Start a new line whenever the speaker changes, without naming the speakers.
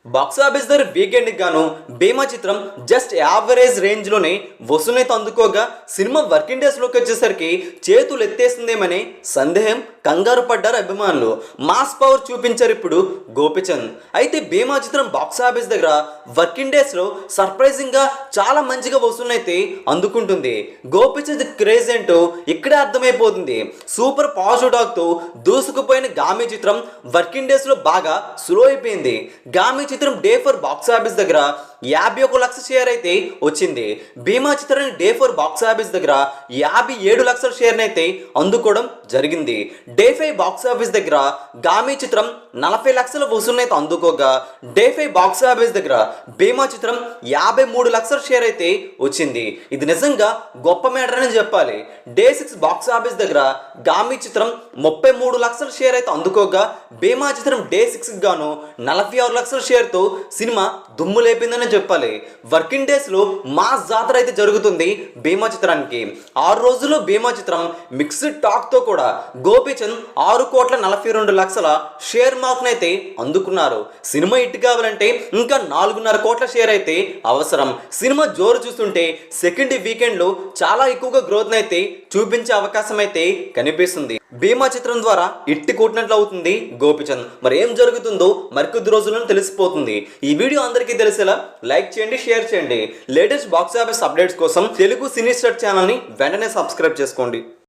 Box office దగ్గర వీకెండ్కి గాను భీమా చిత్రం జస్ట్ యావరేజ్ రేంజ్లోనే వసూలైతే అందుకోగా సినిమా వర్కింగ్ డేస్లోకి వచ్చేసరికి చేతులు ఎత్తేస్తుందేమని సందేహం కంగారు పడ్డారు అభిమానులు. మాస్ పవర్ చూపించారు ఇప్పుడు గోపిచంద్. అయితే భీమా చిత్రం బాక్స్ ఆఫీస్ దగ్గర వర్కింగ్ డేస్లో సర్ప్రైజింగ్గా చాలా మంచిగా వసూలైతే అందుకుంటుంది. గోపిచంద్ క్రేజ్ ఏంటో ఇక్కడే అర్థమైపోతుంది. సూపర్ పాజిటివ్ టాక్తో దూసుకుపోయిన గామి చిత్రం వర్కింగ్ డేస్లో బాగా స్లో అయిపోయింది. గామి చిత్రం డే ఫర్ బాక్స్ ఆఫీస్ దగ్గర 51 లక్షల షేర్ అయితే వచ్చింది. భీమా చిత్రాన్ని డే ఫర్ బాక్స్ ఆఫీస్ దగ్గర 57 లక్షల షేర్ అయితే అందుకోవడం జరిగింది. డే 5 బాక్స్ ఆఫీస్ దగ్గర గామి చిత్రం 40 లక్షల వసూలు అయితే అందుకోగా డే 5 బాక్స్ ఆఫీస్ దగ్గర భీమా చిత్రం 53 లక్షల షేర్ అయితే వచ్చింది. ఇది నిజంగా గొప్ప మేటర్ అని చెప్పాలి. డే 6 బాక్స్ ఆఫీస్ దగ్గర గామి చిత్రం 33 లక్షల షేర్ అయితే అందుకోగా భీమా చిత్రం డే 6 గాను 46 లక్షల షేర్తో సినిమా దుమ్ము లేపిందని చెప్పాలి. వర్కింగ్ డేస్లో మాస్ జాతర అయితే జరుగుతుంది భీమా చిత్రానికి. 6 రోజుల్లో భీమా చిత్రం మిక్స్డ్ టాక్తో కూడా గోపిచంద్ 6,42,00,000 షేర్ మార్క్ను అయితే అందుకున్నారు. సినిమా హిట్ కావాలంటే ఇంకా 4.5 కోట్ల షేర్ అయితే అవసరం. సినిమా జోరు చూస్తుంటే సెకండ్ వీకెండ్లో చాలా ఎక్కువగా గ్రోత్ అయితే చూపించే అవకాశం అయితే కనిపిస్తుంది. భీమా చిత్రం ద్వారా ఇట్టి కొట్టినట్లు అవుతుంది గోపిచంద్. మరి ఏం జరుగుతుందో మరికొద్ది రోజుల్లో తెలిసిపోతుంది. ఈ వీడియో అందరికీ తెలిసేలా లైక్ చేయండి, షేర్ చేయండి. లేటెస్ట్ బాక్స్ ఆఫీస్ అప్డేట్స్ కోసం తెలుగు సినీ స్టార్ ఛానల్ని వెంటనే సబ్స్క్రైబ్ చేసుకోండి.